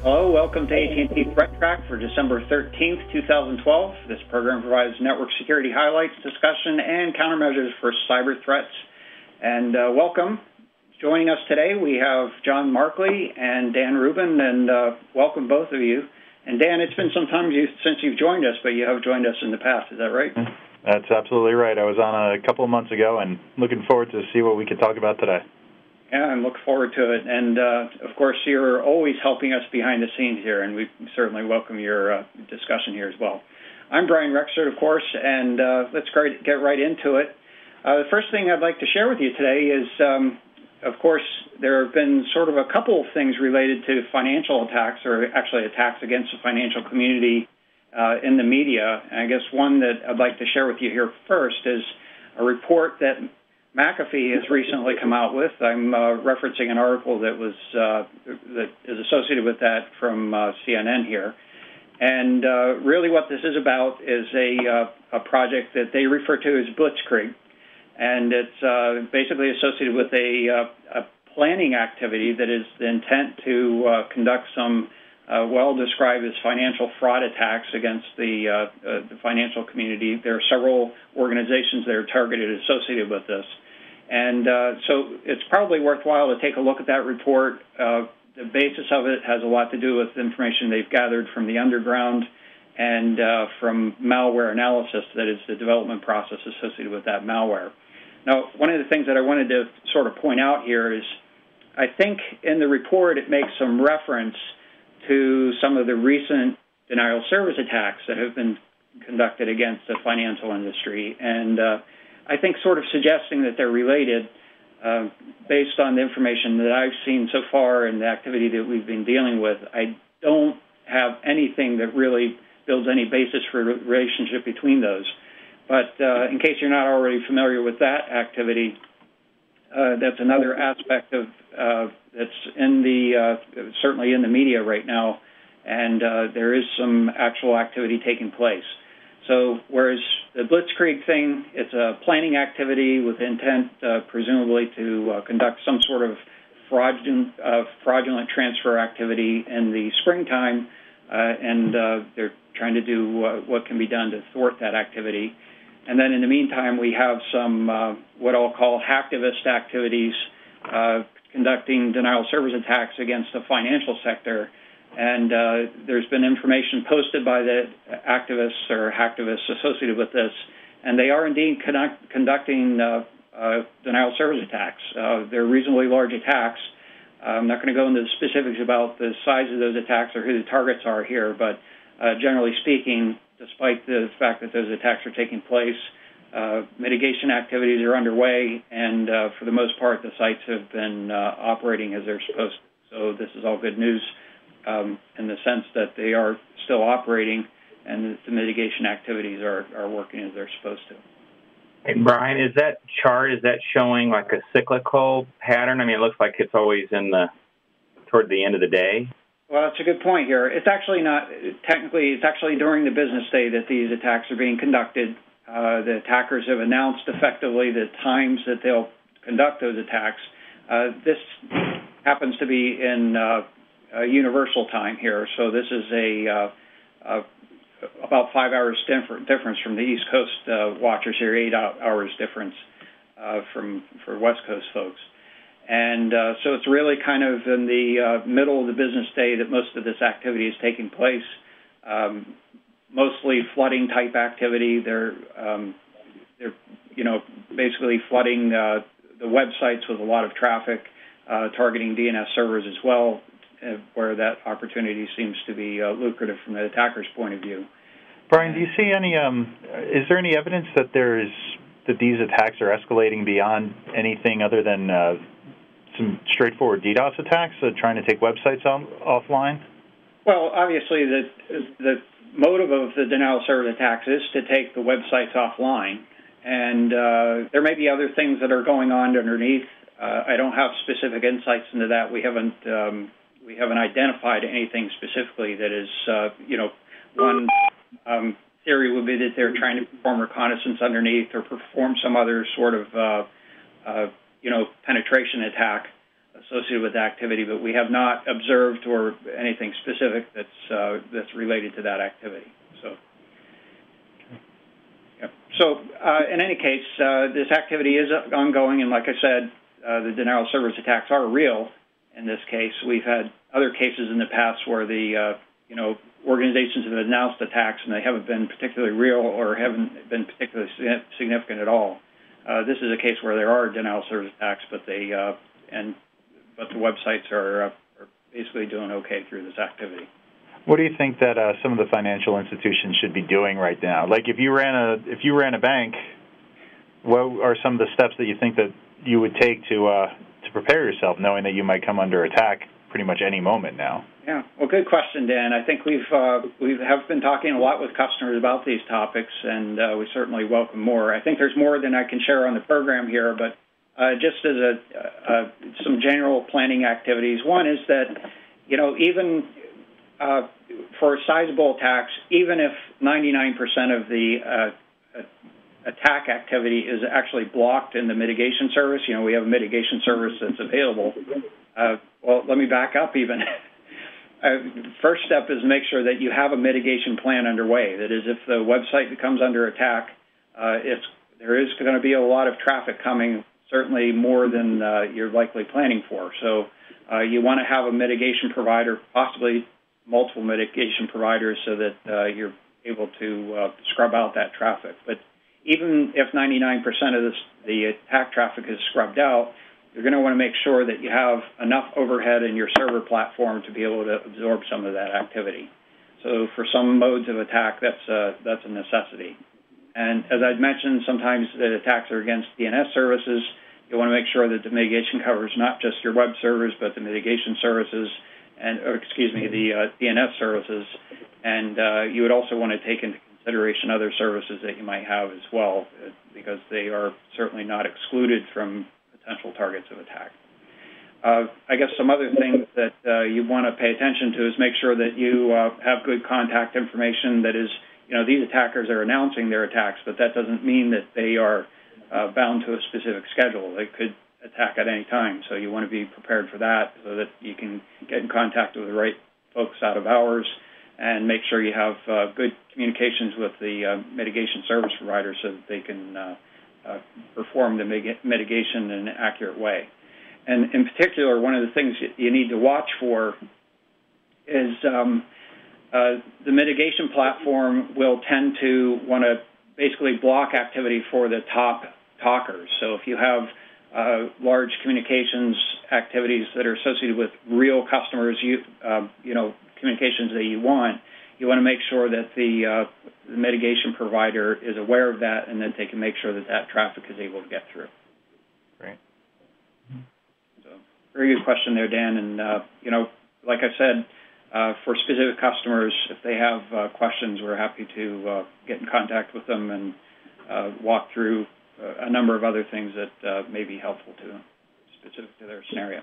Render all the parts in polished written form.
Hello, welcome to AT&T ThreatTraq for December 13th, 2012. This program provides network security highlights, discussion, and countermeasures for cyber threats. And welcome. Joining us today, we have John Markley and Dan Rubin, and welcome both of you. And Dan, it's been some time since you've joined us, but you have joined us in the past. Is that right? That's absolutely right. I was on a couple of months ago, and looking forward to see what we could talk about today. Yeah, and look forward to it. And, of course, you're always helping us behind the scenes here, and we certainly welcome your discussion here as well. I'm Brian Rexroad, of course, and let's get right into it. The first thing I'd like to share with you today is, of course, there have been sort of a couple of things related to financial attacks, or actually attacks against the financial community in the media. And I guess one that I'd like to share with you here first is a report that McAfee has recently come out with. I'm referencing an article that is associated with that from CNN here. And really what this is about is a project that they refer to as Blitzkrieg. And it's basically associated with a planning activity that is the intent to conduct some well-described as financial fraud attacks against the financial community. There are several organizations that are targeted associated with this. And so it's probably worthwhile to take a look at that report. The basis of it has a lot to do with information they've gathered from the underground and from malware analysis, that is the development process associated with that malware. Now, one of the things that I wanted to sort of point out here is I think in the report it makes some reference to some of the recent denial of service attacks that have been conducted against the financial industry. And I think sort of suggesting that they're related based on the information that I've seen so far and the activity that we've been dealing with. I don't have anything that really builds any basis for a relationship between those. But in case you're not already familiar with that activity, that's another aspect of that's in the certainly in the media right now, and there is some actual activity taking place. So whereas the Blitzkrieg thing, it's a planning activity with intent presumably to conduct some sort of fraudulent transfer activity in the springtime, and they're trying to do what can be done to thwart that activity. And then in the meantime, we have some what I'll call hacktivist activities conducting denial of service attacks against the financial sector. And there's been information posted by the activists or hacktivists associated with this, and they are indeed conducting denial of service attacks. They're reasonably large attacks. I'm not going to go into the specifics about the size of those attacks or who the targets are here, but generally speaking, despite the fact that those attacks are taking place, mitigation activities are underway, and for the most part, the sites have been operating as they're supposed to. So this is all good news in the sense that they are still operating and the mitigation activities are working as they're supposed to. Hey, Brian, is that chart, is that showing like a cyclical pattern? I mean, it looks like it's always toward the end of the day. Well, that's a good point here. It's actually not, technically, it's actually during the business day that these attacks are being conducted. The attackers have announced effectively the times that they'll conduct those attacks. This happens to be in universal time here, so this is about 5 hours difference from the East Coast watchers here, 8 hours difference for West Coast folks. And so it's really kind of in the middle of the business day that most of this activity is taking place. Mostly flooding type activity. They're basically flooding the websites with a lot of traffic, targeting DNS servers as well, where that opportunity seems to be lucrative from the attacker's point of view. Brian, do you see any? Is there any evidence that these attacks are escalating beyond anything other than some straightforward DDoS attacks, trying to take websites offline? Well, obviously, the motive of the denial of service attacks is to take the websites offline, and there may be other things that are going on underneath. I don't have specific insights into that. We haven't identified anything specifically that is, one theory would be that they're trying to perform reconnaissance underneath or perform some other sort of, penetration attack associated with activity, but we have not observed or anything specific that's related to that activity. So in any case, this activity is ongoing, and like I said, the denial of service attacks are real. In this case, we've had other cases in the past where the organizations have announced attacks and they haven't been particularly real or haven't been particularly significant at all. This is a case where there are denial of service attacks, but the websites are basically doing okay through this activity. What do you think that some of the financial institutions should be doing right now? Like if you ran a bank, what are some of the steps that you think that you would take to prepare yourself, knowing that you might come under attack pretty much any moment now? Yeah, well, good question, Dan. I think we have been talking a lot with customers about these topics, and we certainly welcome more. I think there's more than I can share on the program here, but just as some general planning activities. One is that, even for sizable attacks, even if 99% of the attack activity is actually blocked in the mitigation service, we have a mitigation service that's available. Well, let me back up even. First step is make sure that you have a mitigation plan underway. That is, if the website becomes under attack, there is going to be a lot of traffic coming, certainly more than you're likely planning for. So you want to have a mitigation provider, possibly multiple mitigation providers, so that you're able to scrub out that traffic. But even if 99% of the attack traffic is scrubbed out, you're going to want to make sure that you have enough overhead in your server platform to be able to absorb some of that activity. So for some modes of attack, that's a necessity. And as I'd mentioned, sometimes the attacks are against DNS services. You want to make sure that the mitigation covers not just your web servers, but the mitigation services, the DNS services. And you would also want to take into consideration other services that you might have as well, because they are certainly not excluded from potential targets of attack. I guess some other things that you want to pay attention to is make sure that you have good contact information. That is, these attackers are announcing their attacks, but that doesn't mean that they are bound to a specific schedule. They could attack at any time, so you want to be prepared for that so that you can get in contact with the right folks out of hours and make sure you have good communications with the mitigation service provider so that they can perform the mitigation in an accurate way. And in particular, one of the things you need to watch for is the mitigation platform will tend to want to basically block activity for the top talkers. So if you have large communications activities that are associated with real customers, communications that you want to make sure that the mitigation provider is aware of that and that they can make sure that that traffic is able to get through. Great. So, very good question there, Dan. And, like I said, for specific customers, if they have questions, we're happy to get in contact with them and walk through a number of other things that may be helpful to them, specific to their scenario.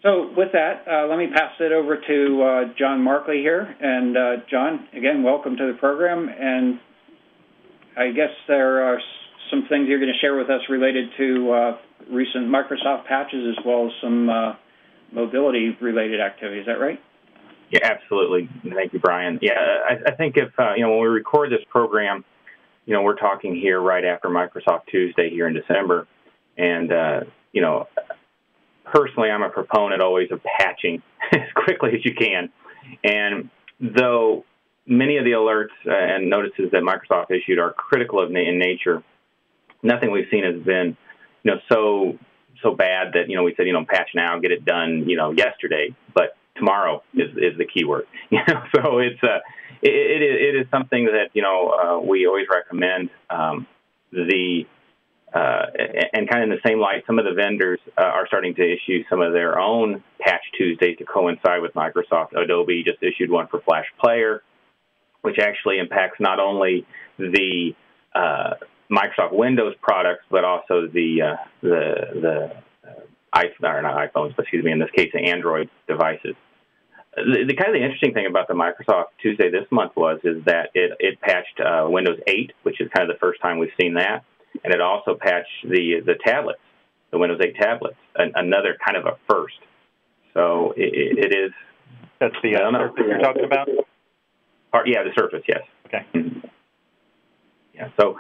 So with that, let me pass it over to John Markley here. And John, again, welcome to the program. And I guess there are some things you're going to share with us related to recent Microsoft patches as well as some mobility-related activity. Is that right? Yeah, absolutely. Thank you, Brian. Yeah, I think if, when we record this program, we're talking here right after Microsoft Tuesday here in December. And, personally, I'm a proponent always of patching as quickly as you can. And though many of the alerts and notices that Microsoft issued are critical in nature, nothing we've seen has been, so bad that, we said, patch now, get it done, yesterday. But tomorrow is the key word. So it is something that, we always recommend. And kind of in the same light, some of the vendors are starting to issue some of their own Patch Tuesdays to coincide with Microsoft. Adobe just issued one for Flash Player, which actually impacts not only the Microsoft Windows products, but also the in this case, the Android devices. The kind of the interesting thing about the Microsoft Tuesday this month is that it patched Windows 8, which is kind of the first time we've seen that. And it also patched the tablets the Windows 8 tablets, another kind of a first. So it is. That's the Surface you're talking about? Yeah, the Surface, yes. Okay. Yeah, so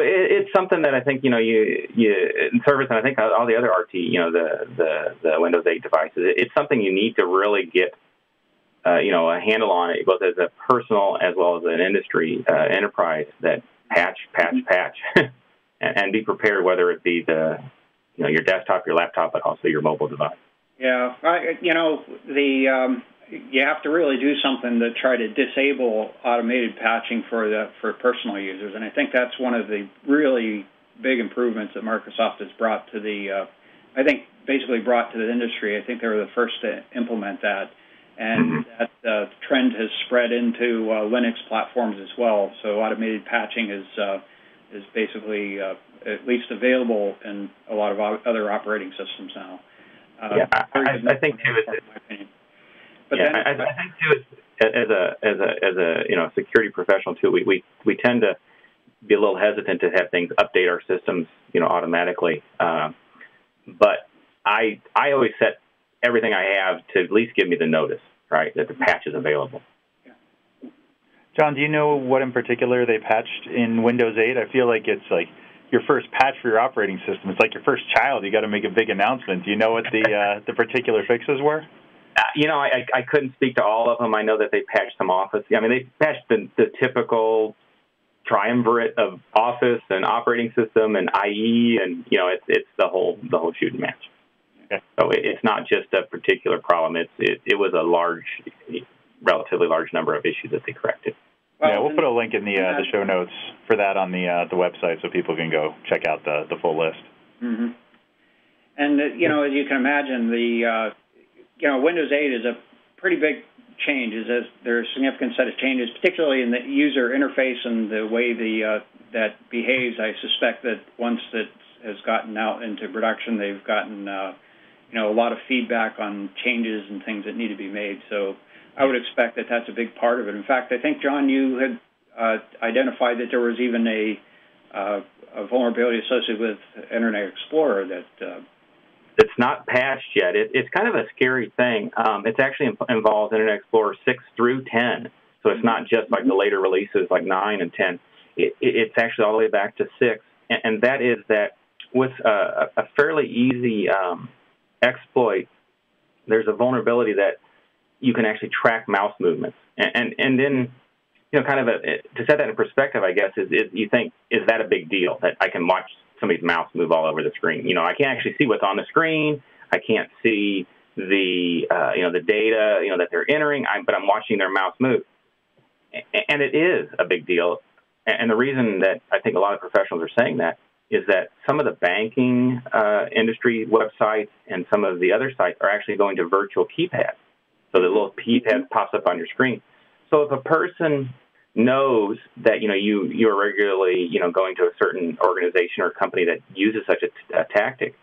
it's something that I think, you in Surface, and I think all the other RT, the Windows 8 devices, it's something you need to really get, a handle on it, both as a personal as well as an industry enterprise that patch, and be prepared, whether it be your desktop, your laptop, but also your mobile device. Yeah, you have to really do something to try to disable automated patching for personal users, and I think that's one of the really big improvements that Microsoft has brought to the industry. I think they were the first to implement that, and that trend has spread into Linux platforms as well. So automated patching is basically at least available in a lot of other operating systems now. I think too. But yeah, I think too, as a security professional too, we tend to be a little hesitant to have things update our systems, automatically. But I always set everything I have to at least give me the notice, right, that the patch is available. Yeah. John, do you know what in particular they patched in Windows 8? I feel like it's like your first patch for your operating system. It's like your first child. You got to make a big announcement. Do you know what the particular fixes were? I couldn't speak to all of them. I know that they patched some Office. I mean, they patched the typical triumvirate of Office and operating system and IE, and it's the whole shooting match. Okay. So it's not just a particular problem. It was a relatively large number of issues that they corrected. Yeah, we'll put a link in the show notes for that on the website so people can go check out the full list. Mm-hmm. And as you can imagine, Windows 8 is a pretty big change. There's a significant set of changes, particularly in the user interface and the way that behaves. I suspect that once that has gotten out into production, they've gotten a lot of feedback on changes and things that need to be made. So I would expect that that's a big part of it. In fact, I think, John, you had identified that there was even a vulnerability associated with Internet Explorer that. It's not patched yet. It's kind of a scary thing. It's actually involves Internet Explorer 6 through 10. So it's not just like the later releases like 9 and 10. It's actually all the way back to 6. And that is that with a fairly easy exploit, there's a vulnerability that you can actually track mouse movements. And then, to set that in perspective, I guess, is you think, is that a big deal that I can watch somebody's mouse move all over the screen? I can't actually see what's on the screen. I can't see the data, that they're entering, but I'm watching their mouse move. And it is a big deal. And the reason that I think a lot of professionals are saying that is that some of the banking industry websites and some of the other sites are actually going to virtual keypads. So the little keypad pops up on your screen. So if a person knows that you're regularly going to a certain organization or company that uses such a tactic,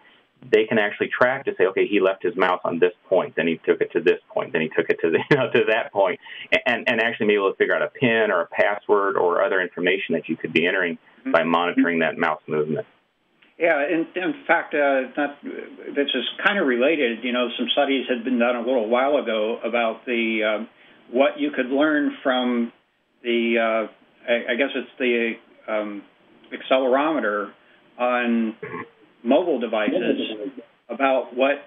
they can actually track to say, okay, he left his mouse on this point, then he took it to this point, then he took it to to that point, and actually be able to figure out a PIN or a password or other information that you could be entering by monitoring that mouse movement. Yeah, in fact, this is kind of related. Some studies had been done a little while ago about the what you could learn from the, I guess it's the accelerometer on mobile devices about what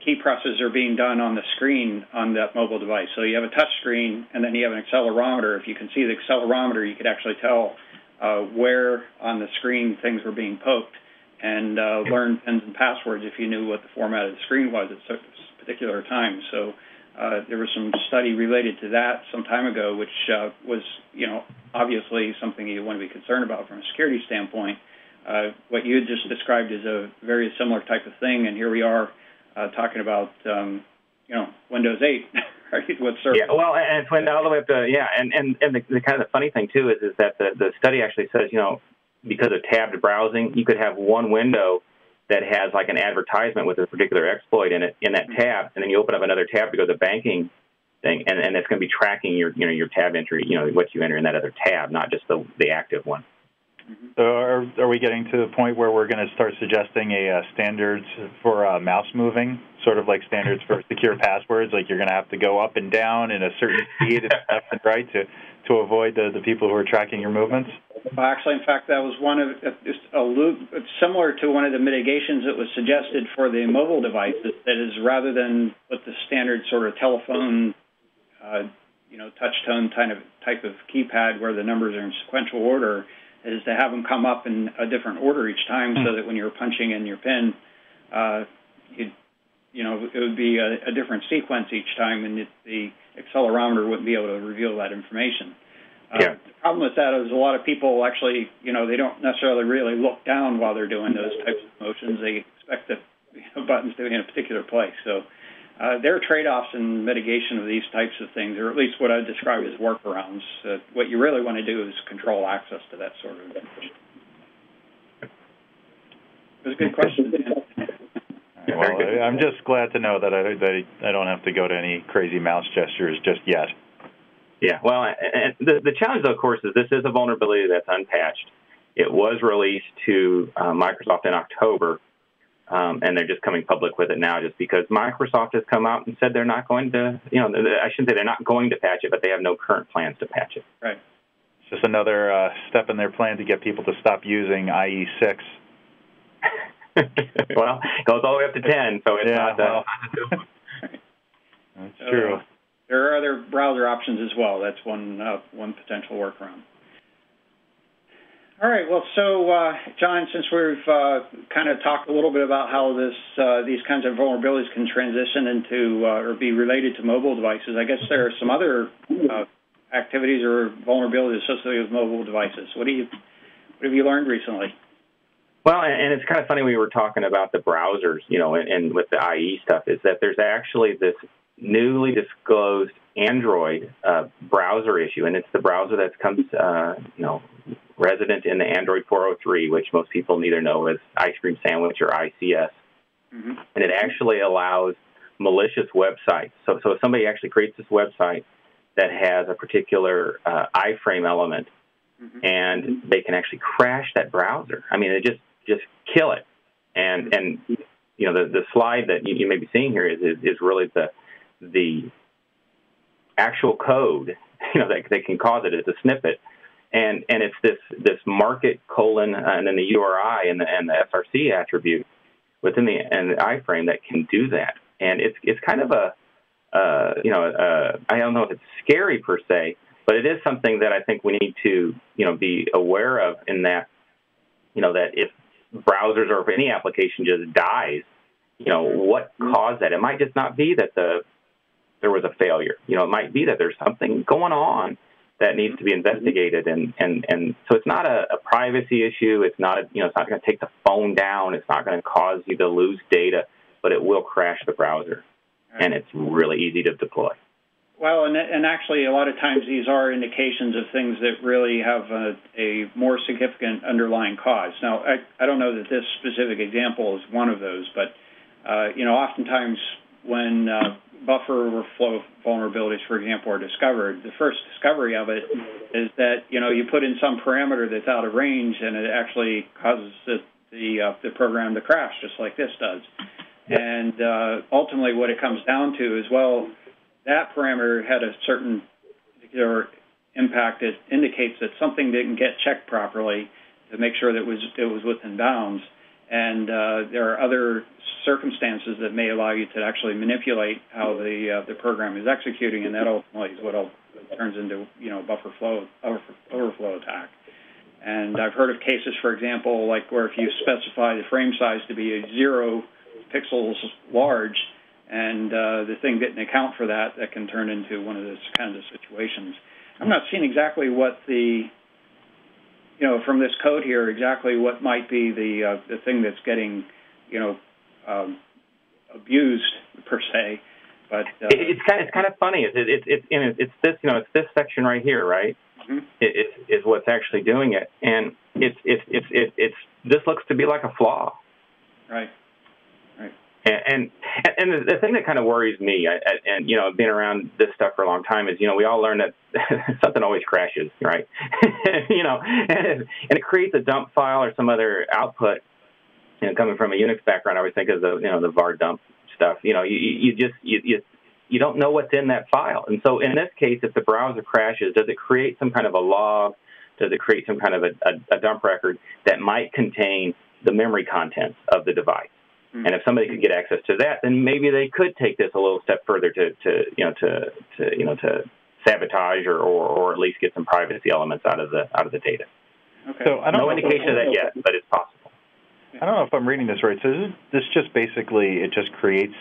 key presses are being done on the screen on that mobile device. So you have a touch screen, and then you have an accelerometer. If you can see the accelerometer, you could actually tell where on the screen things were being poked and learn pins and passwords if you knew what the format of the screen was at a particular time. So there was some study related to that some time ago, which was, obviously something you want to be concerned about from a security standpoint. What you had just described is a very similar type of thing, and here we are talking about, Windows 8, right? With Surface. Yeah, well, and it's went all the way up to, and the kind of the funny thing, too, is that the study actually says, because of tabbed browsing, you could have one window that has like an advertisement with a particular exploit in it, in that tab, and then you open up another tab to go to the banking thing, and it's going to be tracking your tab entry, what you enter in that other tab, not just the active one. So are we getting to the point where we're going to start suggesting a standards for mouse moving, sort of like standards for secure passwords? Like you're going to have to go up and down in a certain speed and left and right to avoid the people who are tracking your movements? Well, actually, in fact, that was one of similar to one of the mitigations that was suggested for the mobile devices. That is, rather than with the standard sort of telephone, touch tone type of keypad where the numbers are in sequential order, is to have them come up in a different order each time, so that when you're punching in your PIN, it would be a different sequence each time, and the accelerometer wouldn't be able to reveal that information. The problem with that is a lot of people actually, they don't necessarily really look down while they're doing those types of motions. They expect the buttons to be in a particular place. So there are trade-offs in mitigation of these types of things, or at least what I would describe as workarounds. What you really want to do is control access to that sort of information. It was a good question, Dan. Well, I'm just glad to know that I don't have to go to any crazy mouse gestures just yet. Yeah, well, and the challenge, though, of course, is this is a vulnerability that's unpatched. It was released to Microsoft in October, and they're just coming public with it now just because Microsoft has come out and said they're not going to, I shouldn't say they're not going to patch it, but they have no current plans to patch it. Right. It's just another step in their plan to get people to stop using IE6. Well, it goes all the way up to 10, so it's not well, that's true. There are other browser options as well. That's one potential workaround. All right. Well, so John, since we've kind of talked a little bit about how these kinds of vulnerabilities can transition into or be related to mobile devices, I guess there are some other activities or vulnerabilities associated with mobile devices. What have you learned recently? Well, and it's kind of funny we were talking about the browsers, and with the IE stuff, is that there's actually this newly disclosed Android browser issue, and it's the browser that comes, resident in the Android 403, which most people neither know as Ice Cream Sandwich or ICS. Mm-hmm. And it actually allows malicious websites. So if somebody actually creates this website that has a particular iframe element, mm-hmm. and they can actually crash that browser. I mean, they just kill it. And the slide that you may be seeing here is really the actual code, that they can cause it as a snippet. And it's this market : and then the URI and the SRC attribute within the iframe that can do that. And it's kind of I don't know if it's scary per se, but it is something that I think we need to be aware of, in that that if browsers or if any application just dies, what caused that? It might just not be that there was a failure. It might be that there's something going on that needs to be investigated, and so it's not a privacy issue. It's not it's not going to take the phone down. It's not going to cause you to lose data, but it will crash the browser, and it's really easy to deploy. Well, and actually, a lot of times these are indications of things that really have a more significant underlying cause. Now, I don't know that this specific example is one of those, but oftentimes when buffer overflow vulnerabilities, for example, are discovered, the first discovery of it is that you put in some parameter that's out of range, and it actually causes the program to crash, just like this does. And ultimately, what it comes down to is, well, that parameter had a certain particular impact that indicates that something didn't get checked properly to make sure that it was within bounds. And there are other circumstances that may allow you to actually manipulate how the program is executing, and that ultimately is what turns into buffer overflow attack. And I've heard of cases, for example, like where if you specify the frame size to be 0 pixels large, and the thing didn't account for that, that can turn into one of those kinds of situations. I'm not seeing exactly what from this code here, exactly what might be the thing that's getting, abused per se. But it's kind of funny. It's this section right here, right? Mm-hmm. Is what's actually doing it, and it's this looks to be like a flaw. Right. And the thing that kind of worries me, and being around this stuff for a long time, is we all learn that something always crashes, right? And it creates a dump file or some other output. Coming from a Unix background, I always think of the var dump stuff. You don't know what's in that file, and so in this case, if the browser crashes, does it create some kind of a log? Does it create some kind of a dump record that might contain the memory contents of the device? And if somebody could get access to that, then maybe they could take this a little step further to sabotage or at least get some privacy elements out of the data. Okay. So no indication of that yet, but it's possible. I don't know if I'm reading this right. So is this just basically it just creates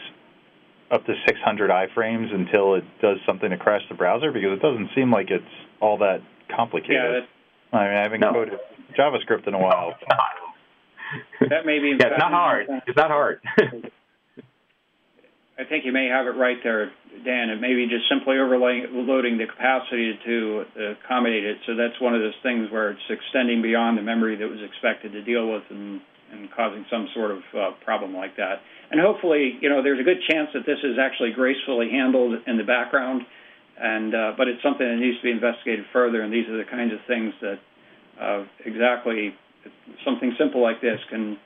up to 600 iframes until it does something to crash the browser? Because it doesn't seem like it's all that complicated. Yeah, I haven't coded JavaScript in a while. That may be. It's not hard. It's not hard. I think you may have it right there, Dan. It may be just simply overloading the capacity to accommodate it. So that's one of those things where it's extending beyond the memory that was expected to deal with and causing some sort of problem like that. And hopefully, there's a good chance that this is actually gracefully handled in the background, but it's something that needs to be investigated further. And these are the kinds of things that exactly something simple like this can,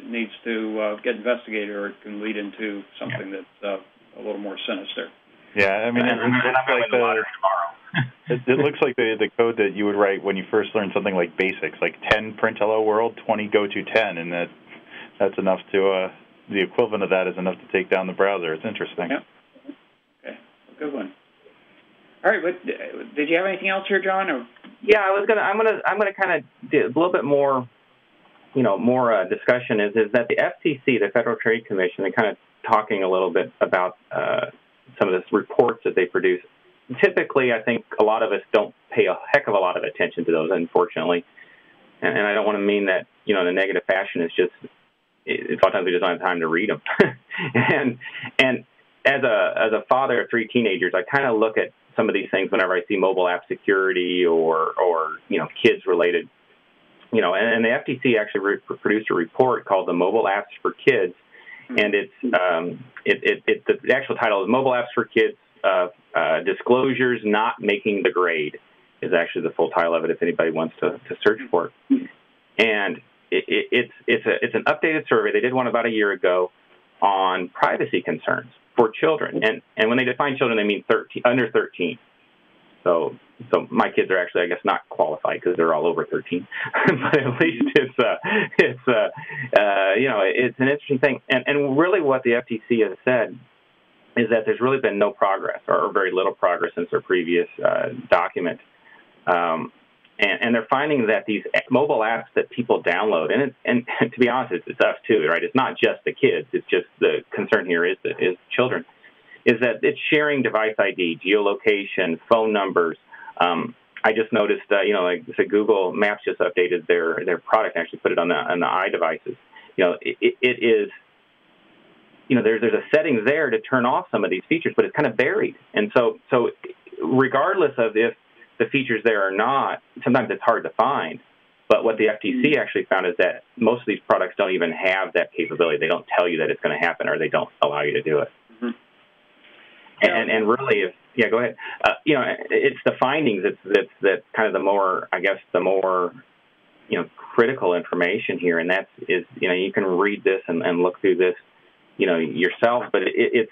needs to get investigated, or it can lead into something that's a little more sinister. Yeah, I mean, it looks like the code that you would write when you first learn something like basics, like 10 print hello world, 20 go to 10, and that's enough to the equivalent of that is enough to take down the browser. It's interesting. Yeah. Okay, good one. All right, but did you have anything else here, John? Or? Yeah, I'm gonna kind of do a little bit more, more discussion. Is that the FTC, the Federal Trade Commission, they're kind of talking a little bit about some of the reports that they produce. Typically, I think a lot of us don't pay a heck of a lot of attention to those, unfortunately. And I don't want to mean that, in a negative fashion. It's just sometimes we just don't have time to read them. and as a father of 3 teenagers, I kind of look at some of these things whenever I see mobile app security or kids related. And the FTC actually produced a report called the Mobile Apps for Kids, and the actual title is Mobile Apps for Kids. Disclosures not making the grade is actually the full title of it if anybody wants to search for it. And it's an updated survey. They did one about a year ago on privacy concerns for children. And when they define children, they mean under 13. So my kids are actually, I guess, not qualified because they're all over 13. But at least it's an interesting thing. And really what the FTC has said is that there's really been no progress or very little progress since their previous document. And they're finding that these mobile apps that people download, and to be honest, it's us too, right? It's not just the kids. It's just the concern here is children, is that it's sharing device ID, geolocation, phone numbers. I just noticed, like Google Maps just updated their product and actually put it on the iDevices. It is. There's a setting there to turn off some of these features, but it's kind of buried. And so regardless of if the features there or not, sometimes it's hard to find. But what the FTC actually found is that most of these products don't even have that capability. They don't tell you that it's going to happen, or they don't allow you to do it. Mm-hmm. And really, go ahead. It's the findings that's kind of the more critical information here, and that is you can read this and look through this yourself, but it's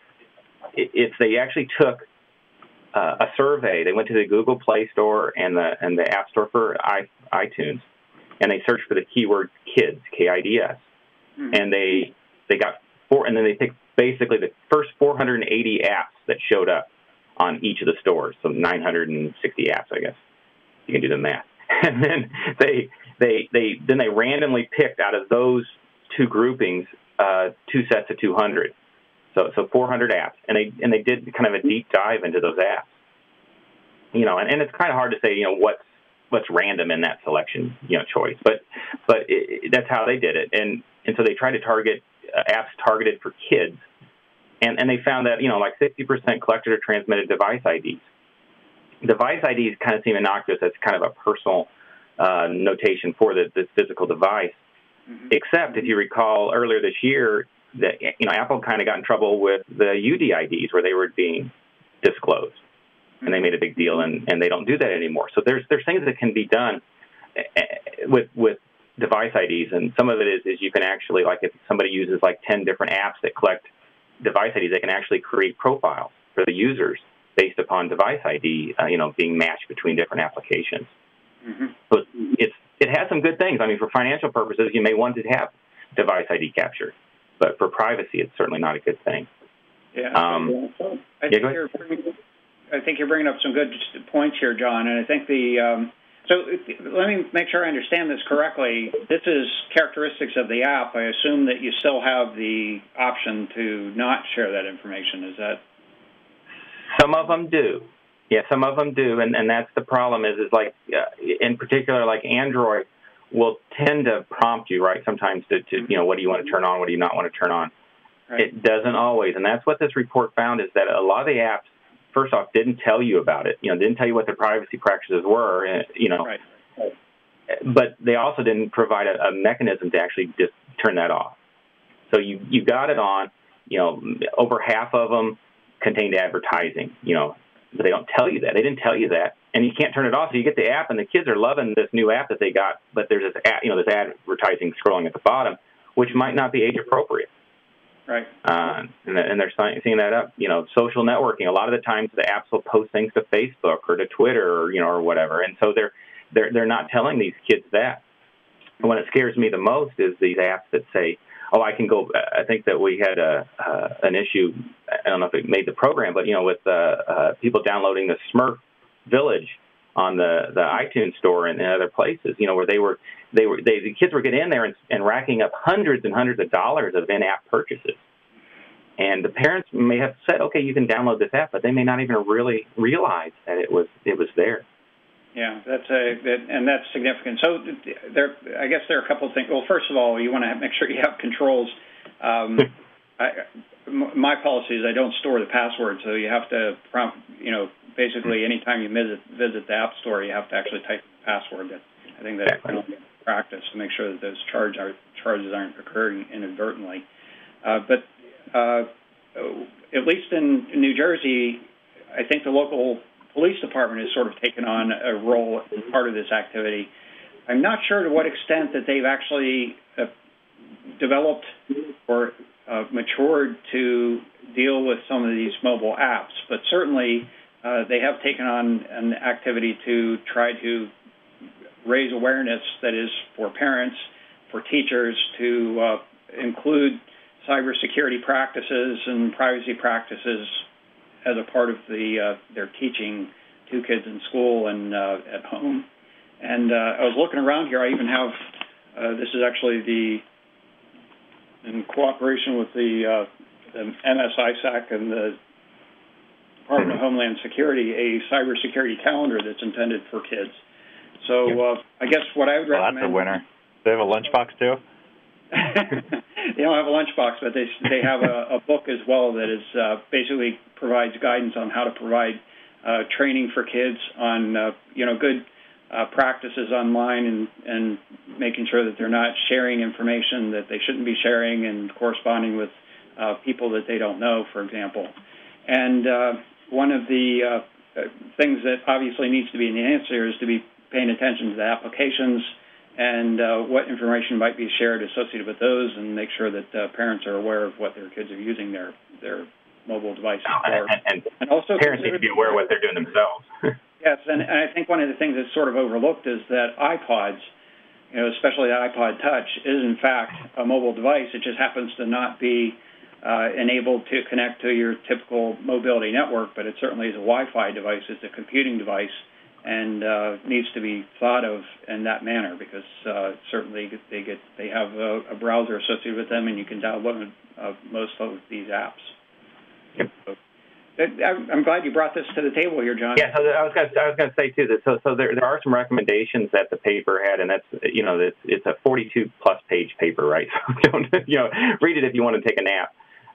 they actually took a survey. They went to the Google Play Store and the App Store for iTunes, and they searched for the keyword kids, KIDS, and they got and then they picked basically the first 480 apps that showed up on each of the stores, so 960 apps, I guess you can do the math, and then they randomly picked out of those two groupings 2 sets of 200, so 400 apps, and they did kind of a deep dive into those apps, and it's kind of hard to say what's random in that selection choice, but that's how they did it, and so they tried to target apps targeted for kids, and they found that like 60% collected or transmitted device IDs. Device IDs kind of seem innocuous. That's kind of a personal notation for the physical device. Except, if you recall, earlier this year, that Apple kind of got in trouble with the UDIDs where they were being disclosed, and they made a big deal, and they don't do that anymore. So there's things that can be done with device IDs, and some of it is you can actually, like if somebody uses like 10 different apps that collect device IDs, they can actually create profiles for the users based upon device ID, being matched between different applications. Mm-hmm. So it has some good things. I mean, for financial purposes, you may want to have device ID captured, but for privacy, it's certainly not a good thing. Yeah, I think you're bringing up some good points here, John, and I think so let me make sure I understand this correctly. This is characteristics of the app. I assume that you still have the option to not share that information. Is that? Some of them do. Yeah, some of them do, and that's the problem is like, in particular, like Android will tend to prompt you, right, sometimes to what do you want to turn on, what do you not want to turn on. Right. It doesn't always, and that's what this report found is that a lot of the apps, first off, didn't tell you about it. Didn't tell you what their privacy practices were. Right. But they also didn't provide a mechanism to actually just turn that off. So you got it on. Over half of them contained advertising. But they don't tell you that. They didn't tell you that, and you can't turn it off. So you get the app, and the kids are loving this new app that they got. But there's this this advertising scrolling at the bottom, which might not be age appropriate. Right. And they're seeing that up. Social networking. A lot of the times, the apps will post things to Facebook or to Twitter or whatever, and so they're not telling these kids that. And what it scares me the most is these apps that say, "Oh, I can go." I think that we had an issue. I don't know if it made the program, but with people downloading the Smurf Village on the iTunes store and other places, where the kids were getting in there and racking up hundreds and hundreds of dollars of in-app purchases. And the parents may have said, "Okay, you can download this app," but they may not even really realize that it was there. Yeah, that's significant. So I guess there are a couple of things. Well, first of all, you want to make sure you have controls. My policy is I don't store the password, so you have to prompt. Basically, anytime you visit the App Store, you have to actually type the password. I think that's practice to make sure that those charges aren't occurring inadvertently. But at least in New Jersey, I think the local police department has sort of taken on a role as part of this activity. I'm not sure to what extent that they've actually developed or matured to deal with some of these mobile apps, but certainly they have taken on an activity to try to raise awareness that is for parents, for teachers, to include cybersecurity practices and privacy practices as a part of their teaching to kids in school and at home. And I was looking around here. I even have, this is actually in cooperation with the MSISAC and the Department of Homeland Security, a cybersecurity calendar that's intended for kids. So I guess what I would recommend... Well, that's a winner. They have a lunchbox too? They don't have a lunchbox, but they have a book as well that is basically provides guidance on how to provide training for kids on good practices online and making sure that they're not sharing information that they shouldn't be sharing and corresponding with people that they don't know, for example. And one of the things that obviously needs to be enhanced here is to be paying attention to the applications and what information might be shared associated with those, and make sure that parents are aware of what their kids are using their mobile devices for. And also parents need to be aware of what they're doing themselves. Yes, and I think one of the things that's sort of overlooked is that iPods, especially the iPod Touch, is in fact a mobile device. It just happens to not be enabled to connect to your typical mobility network, but it certainly is a Wi-Fi device. It's a computing device, and needs to be thought of in that manner because certainly they have a browser associated with them, and you can download most of these apps. Yep. So, I'm glad you brought this to the table here, John. Yeah, so I was going to say too that so there are some recommendations that the paper had, and that's it's a 42+ page paper, right? So don't read it if you want to take a nap.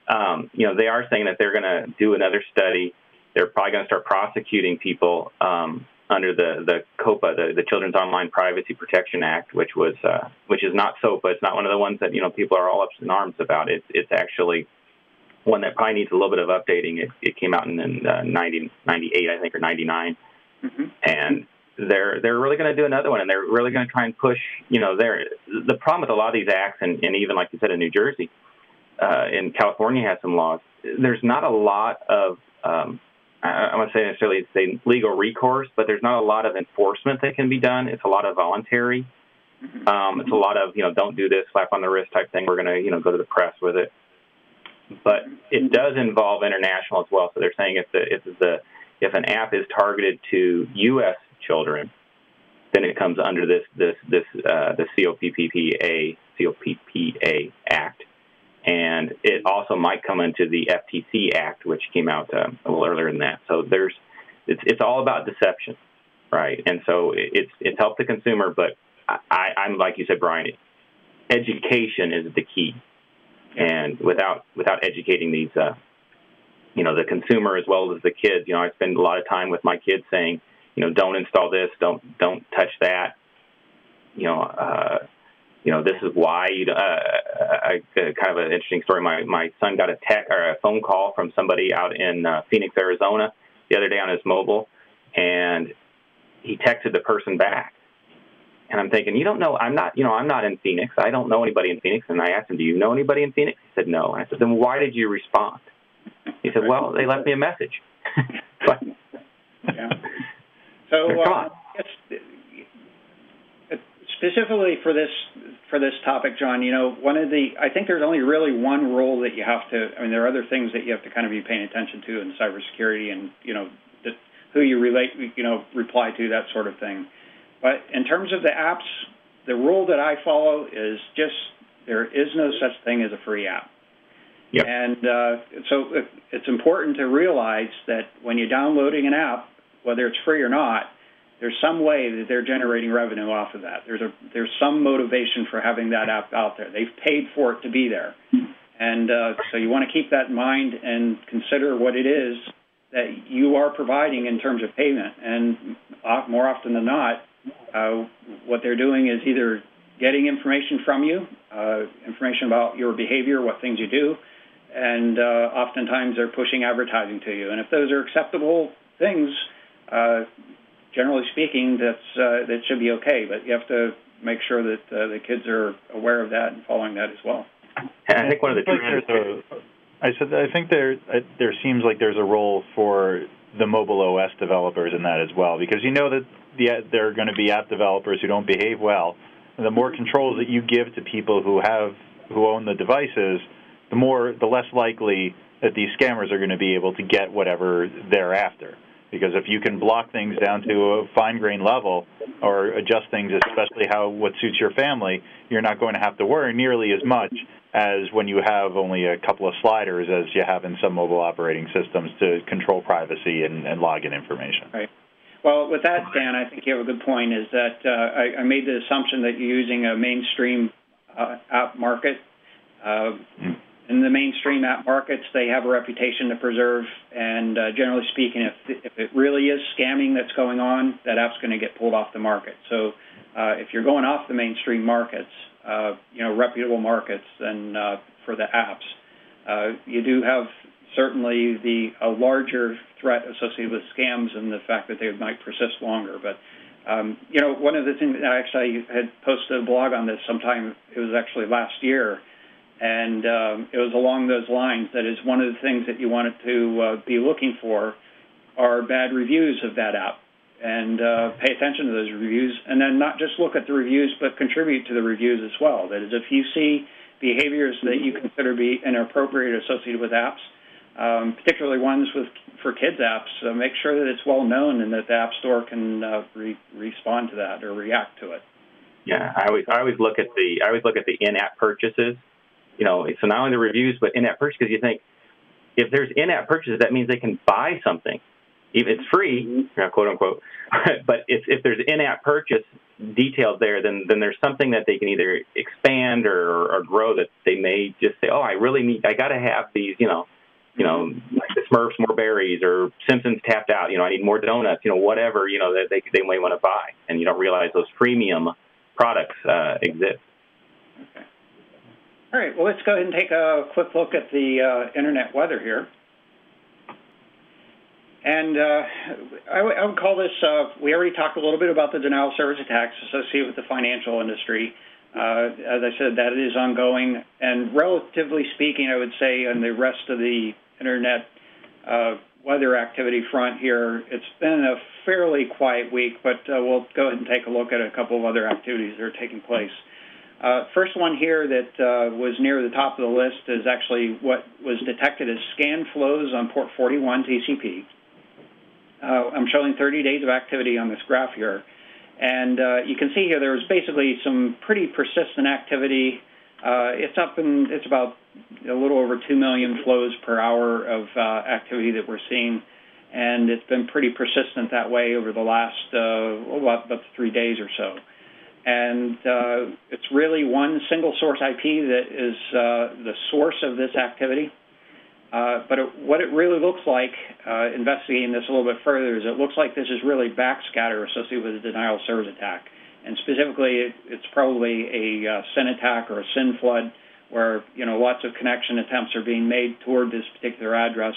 They are saying that they're going to do another study. They're probably going to start prosecuting people under the COPA, the Children's Online Privacy Protection Act, which is not SOPA. It's not one of the ones that people are all up in arms about. It's actually one that probably needs a little bit of updating. It came out in 98, I think, or 99, and they're really going to do another one, and they're really going to try and push. The problem with a lot of these acts, and even like you said in New Jersey, in California has some laws. There's not a lot of I wouldn't say legal recourse, but there's not a lot of enforcement that can be done. It's a lot of voluntary. It's a lot of don't do this, slap on the wrist type thing. We're going to go to the press with it. But it does involve international as well. So they're saying if an app is targeted to U.S. children, then it comes under the COPPA Act, and it also might come into the FTC Act, which came out a little earlier than that. So it's all about deception, right? And so it's helped the consumer, but I'm like you said, Brian, education is the key. And without educating these, the consumer as well as the kids, I spend a lot of time with my kids saying, don't install this, don't touch that. This is why. Kind of an interesting story. My son got a phone call from somebody out in Phoenix, Arizona, the other day on his mobile, and he texted the person back. And I'm thinking, I'm not in Phoenix. I don't know anybody in Phoenix. And I asked him, do you know anybody in Phoenix? He said, no. And I said, then why did you respond? He said, well, they left me a message. But, yeah. So specifically for this topic, John, I think there's only really one rule that you have to. I mean, there are other things that you have to kind of be paying attention to in cybersecurity, and who you reply to, that sort of thing. But in terms of the apps, the rule that I follow is just there is no such thing as a free app. Yep. And so it's important to realize that when you're downloading an app, whether it's free or not, there's some way that they're generating revenue off of that. There's some motivation for having that app out there. They've paid for it to be there. And so you want to keep that in mind and consider what it is that you are providing in terms of payment. And more often than not, what they're doing is either getting information from you, information about your behavior, what things you do, and oftentimes they're pushing advertising to you. And if those are acceptable things, generally speaking, that should be okay. But you have to make sure that the kids are aware of that and following that as well. And I think one of the I think there seems like there's a role for the mobile OS developers in that as well, because that there are going to be app developers who don't behave well. And the more controls that you give to people who own the devices, the less likely that these scammers are going to be able to get whatever they're after. Because if you can block things down to a fine-grained level or adjust things, especially what suits your family, you're not going to have to worry nearly as much as when you have only a couple of sliders as you have in some mobile operating systems to control privacy and login information. Right. Well, with that, Dan, I think you have a good point, is that I made the assumption that you're using a mainstream app market. In the mainstream app markets, they have a reputation to preserve, and generally speaking, if it really is scamming that's going on, that app's going to get pulled off the market. So if you're going off the mainstream markets, reputable markets, then for the apps, you do have certainly a larger threat associated with scams and the fact that they might persist longer. But, one of the things that I actually had posted a blog on this sometime, it was actually last year, and it was along those lines. That is one of the things that you wanted to be looking for are bad reviews of that app, and pay attention to those reviews, and then not just look at the reviews, but contribute to the reviews as well. That is, if you see behaviors that you consider be inappropriate associated with apps, particularly ones for kids apps, make sure that it's well known and that the App Store can respond to that or react to it. Yeah, I always look at the in-app purchases. So not only the reviews, but in-app purchases, because you think if there's in-app purchases, that means they can buy something. If it's free, quote unquote, but if there's in-app purchase details there, then there's something that they can either expand or grow, that they may just say, oh, I got to have these, like the Smurfs, more berries, or Simpsons tapped out. I need more donuts. Whatever. That they might want to buy, and you don't realize those premium products exist. Okay. All right. Well, let's go ahead and take a quick look at the internet weather here. And I would call this, we already talked a little bit about the denial of service attacks associated with the financial industry. As I said, that is ongoing. And relatively speaking, I would say on the rest of the internet weather activity front here, it's been a fairly quiet week, but we'll go ahead and take a look at a couple of other activities that are taking place. First one here that was near the top of the list is actually what was detected as scan flows on port 41 TCP. I'm showing 30 days of activity on this graph here. And you can see here there was basically some pretty persistent activity. It's about a little over 2 million flows per hour of activity that we're seeing. And it's been pretty persistent that way over the last about 3 days or so. And it's really one single source IP that is the source of this activity. But what it really looks like, investigating this a little bit further, is it looks like this is really backscatter associated with a denial of service attack. And specifically, it's probably a SYN attack or a SYN flood where, lots of connection attempts are being made toward this particular address.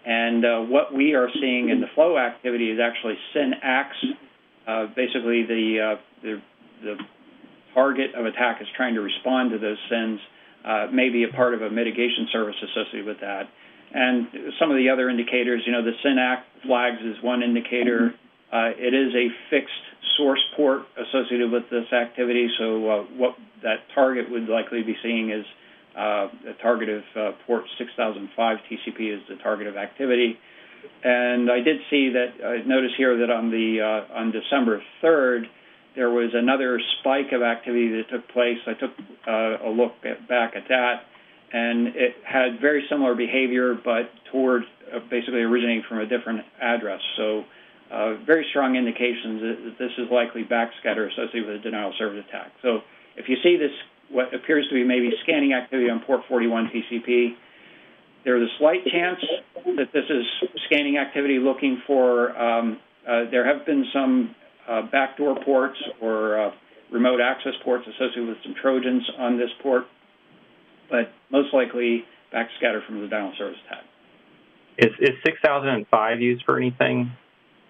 And what we are seeing in the flow activity is actually SYN acts. Basically, the target of attack is trying to respond to those SYNs. Maybe a part of a mitigation service associated with that. And some of the other indicators, the SYN act flags is one indicator. It is a fixed source port associated with this activity, so what that target would likely be seeing is a target of port 6005 TCP is the target of activity. And I did see that, notice here that on December 3rd, there was another spike of activity that took place. I took a look back at that, and it had very similar behavior, but toward basically originating from a different address. So very strong indications that this is likely backscatter associated with a denial of service attack. So if you see this, what appears to be maybe scanning activity on port 41 TCP, there's a slight chance that this is scanning activity looking for, there have been some backdoor ports or remote access ports associated with some Trojans on this port, but most likely backscatter from the denial of service attack. Is 6005 used for anything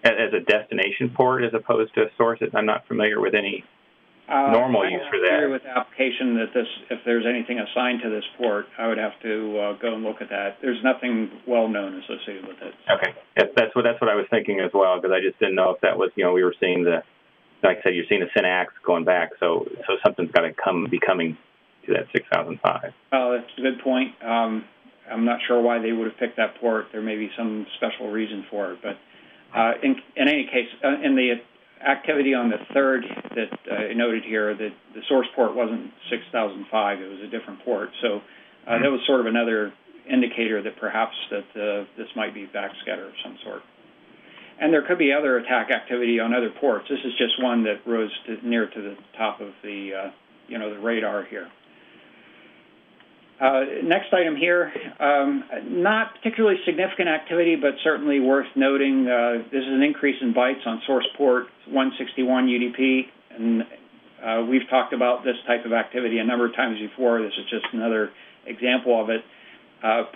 as a destination port as opposed to a source? I'm not familiar with any normal use for that. I'm not familiar with the application that if there's anything assigned to this port, I would have to go and look at that. There's nothing well known associated with it. Okay, that's what I was thinking as well, because I just didn't know if that was, we were seeing like I said, you're seeing the SYN acts going back, so something's got to be coming to that 6005. That's a good point. I'm not sure why they would have picked that port. There may be some special reason for it, but in any case, in the activity on the 3rd that I noted here, that the source port wasn't 6005, it was a different port. So that was sort of another indicator that perhaps that this might be backscatter of some sort. And there could be other attack activity on other ports. This is just one that rose near to the top of the the radar here. Next item here, not particularly significant activity, but certainly worth noting. This is an increase in bytes on source port 161 UDP, and we've talked about this type of activity a number of times before. This is just another example of it.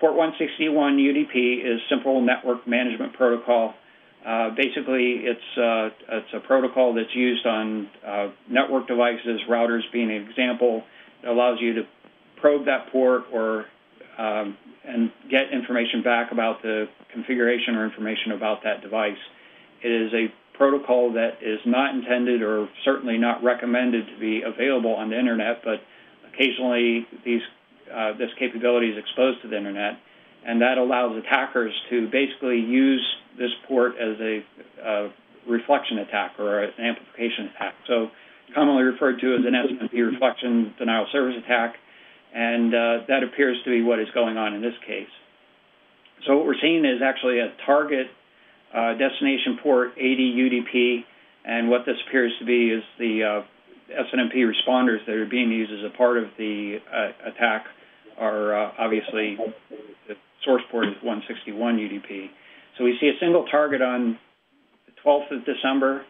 Port 161 UDP is Simple Network Management Protocol. Basically, it's a protocol that's used on network devices, routers being an example. It allows you to probe that port and get information back about the configuration or information about that device. It is a protocol that is not intended or certainly not recommended to be available on the Internet, but occasionally this capability is exposed to the Internet, and that allows attackers to basically use this port as a reflection attack or an amplification attack. So commonly referred to as an SNMP reflection denial of service attack, and that appears to be what is going on in this case. So what we're seeing is actually a target destination port 80 UDP, and what this appears to be is the SNMP responders that are being used as a part of the attack are obviously source port is 161 UDP. So we see a single target on the 12th of December,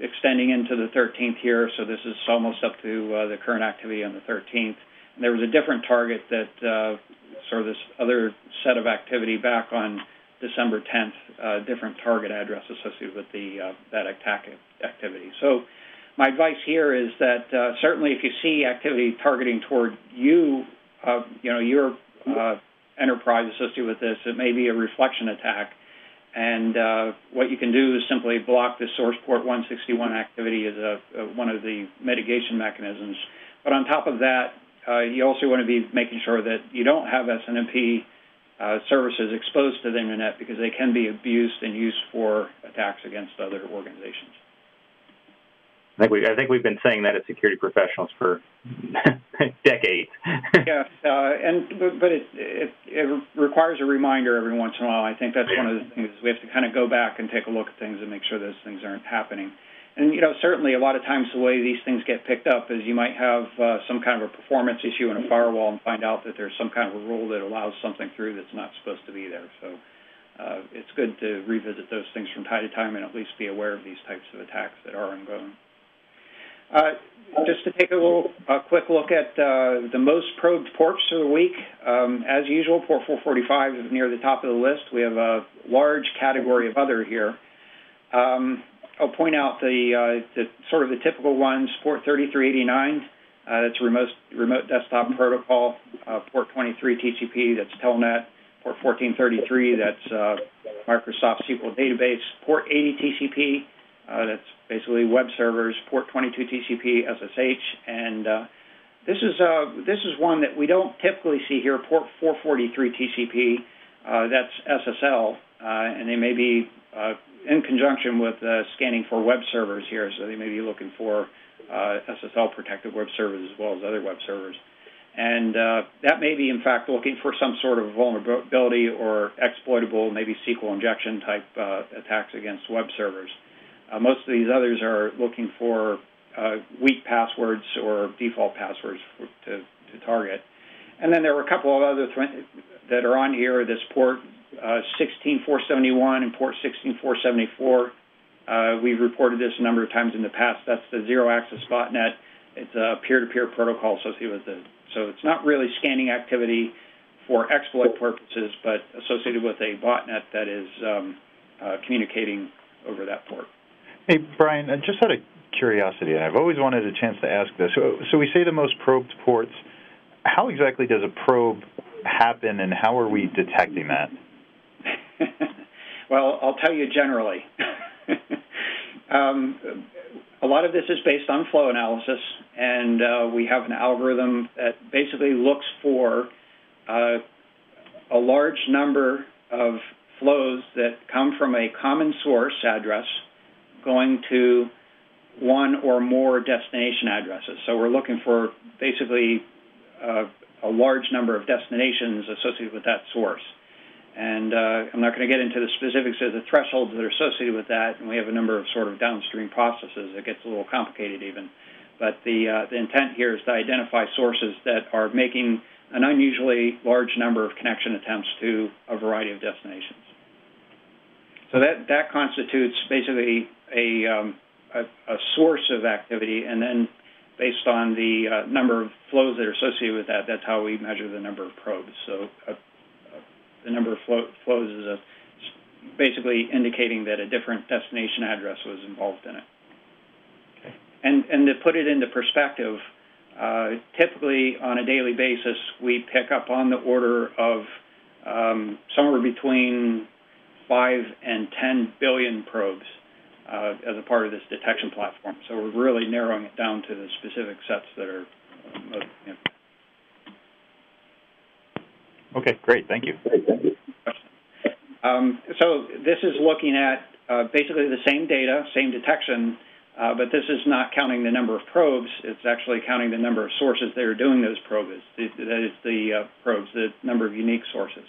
extending into the 13th here. So this is almost up to the current activity on the 13th. And there was a different target that sort of this other set of activity back on December 10th, different target address associated with that attack activity. So my advice here is that certainly if you see activity targeting toward you, your enterprise associated with this, it may be a reflection attack. And what you can do is simply block the source port 161 activity as one of the mitigation mechanisms. But on top of that, you also want to be making sure that you don't have SNMP services exposed to the Internet because they can be abused and used for attacks against other organizations. I think we've been saying that as security professionals for decades. Yeah, but it requires a reminder every once in a while. I think that's one of the things we have to kind of go back and take a look at things and make sure those things aren't happening. And, certainly a lot of times the way these things get picked up is you might have some kind of a performance issue in a firewall and find out that there's some kind of a rule that allows something through that's not supposed to be there. So it's good to revisit those things from time to time and at least be aware of these types of attacks that are ongoing. Just to take a quick look at the most probed ports of the week. As usual, port 445 is near the top of the list. We have a large category of other here. I'll point out the sort of the typical ones, port 3389, that's remote desktop protocol, port 23 TCP, that's Telnet, port 1433, that's Microsoft SQL database, port 80 TCP, that's basically web servers, port 22 TCP, SSH, and this is one that we don't typically see here, port 443 TCP, that's SSL, and they may be in conjunction with scanning for web servers here, so they may be looking for SSL-protected web servers as well as other web servers. And that may be, in fact, looking for some sort of vulnerability or exploitable, maybe SQL injection type attacks against web servers. Most of these others are looking for weak passwords or default passwords to target. And then there were a couple of other that are on here, this port 16471 and port 16474. We've reported this a number of times in the past. That's the zero-access botnet. It's a peer-to-peer protocol associated with it. So it's not really scanning activity for exploit purposes, but associated with a botnet that is communicating over that port. Hey, Brian, just out of curiosity, and I've always wanted a chance to ask this. So we say the most probed ports. How exactly does a probe happen, and how are we detecting that? Well, I'll tell you generally. A lot of this is based on flow analysis, and we have an algorithm that basically looks for a large number of flows that come from a common source address going to one or more destination addresses. So we're looking for basically a large number of destinations associated with that source. And I'm not going to get into the specifics of the thresholds that are associated with that, and we have a number of sort of downstream processes. It gets a little complicated even. But the intent here is to identify sources that are making an unusually large number of connection attempts to a variety of destinations. So that constitutes basically a source of activity, and then based on the number of flows that are associated with that, that's how we measure the number of probes. So the number of flows is basically indicating that a different destination address was involved in it. Okay. And to put it into perspective, typically on a daily basis, we pick up on the order of somewhere between 5 and 10 billion probes as a part of this detection platform. So we're really narrowing it down to the specific sets that are Okay, great. Thank you. So this is looking at basically the same data, same detection, but this is not counting the number of probes. It's actually counting the number of sources that are doing those probes. That is the probes, the number of unique sources.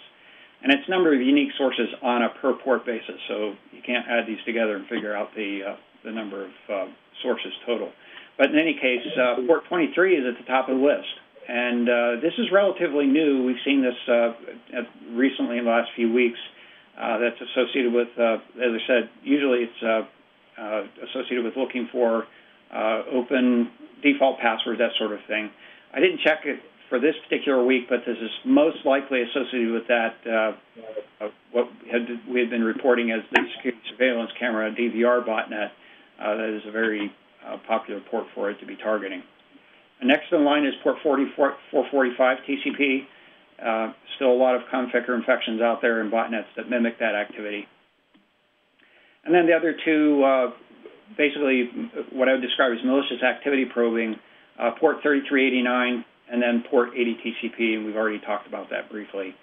And it's number of unique sources on a per-port basis, so you can't add these together and figure out the number of sources total. But in any case, port 23 is at the top of the list. And this is relatively new. We've seen this recently in the last few weeks. That's associated with, as I said, usually it's associated with looking for open default passwords, that sort of thing. I didn't check it for this particular week, but this is most likely associated with that, what we had been reporting as the security surveillance camera DVR botnet. That is a very popular port for it to be targeting. And next in line is port 445 TCP. Still a lot of configure infections out there and botnets that mimic that activity. And then the other two, basically what I would describe as malicious activity probing, port 3389 and then port 80 TCP, and we've already talked about that briefly.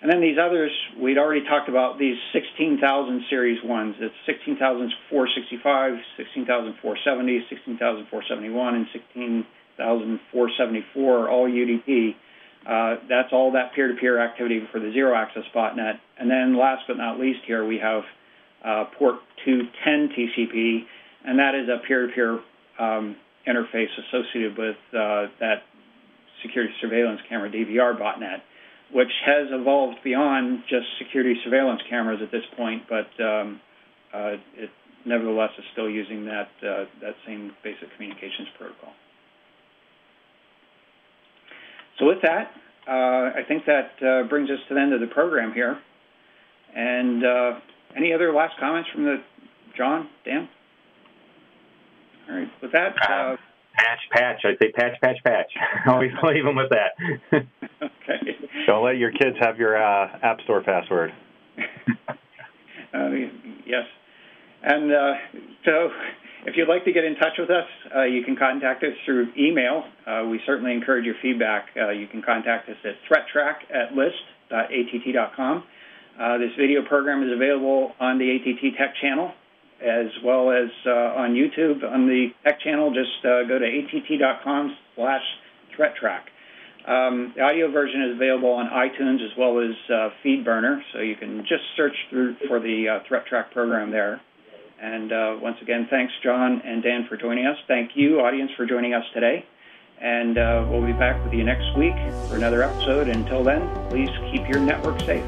And then these others, we'd already talked about these 16,000 series ones. It's 16,465, 16,470, 16,471, and 16,474, all UDP. That's all that peer-to-peer activity for the zero-access botnet. And then last but not least here, we have port 210 TCP, and that is a peer-to-peer interface associated with that security surveillance camera DVR botnet, which has evolved beyond just security surveillance cameras at this point, but it nevertheless is still using that same basic communications protocol. So with that, I think that brings us to the end of the program here. And any other last comments from John, Dan? All right, with that... Patch. I say patch. Always leave them with that. Okay. Don't let your kids have your App Store password. Yes. And so if you'd like to get in touch with us, you can contact us through email. We certainly encourage your feedback. You can contact us at threattrack@list.att.com. This video program is available on the AT&T Tech channel, as well as on YouTube. On the Tech channel, just go to att.com/ThreatTraq. The audio version is available on iTunes as well as FeedBurner, so you can just search for the ThreatTraq program there. And once again, thanks, John and Dan, for joining us. Thank you, audience, for joining us today. And we'll be back with you next week for another episode. Until then, please keep your network safe.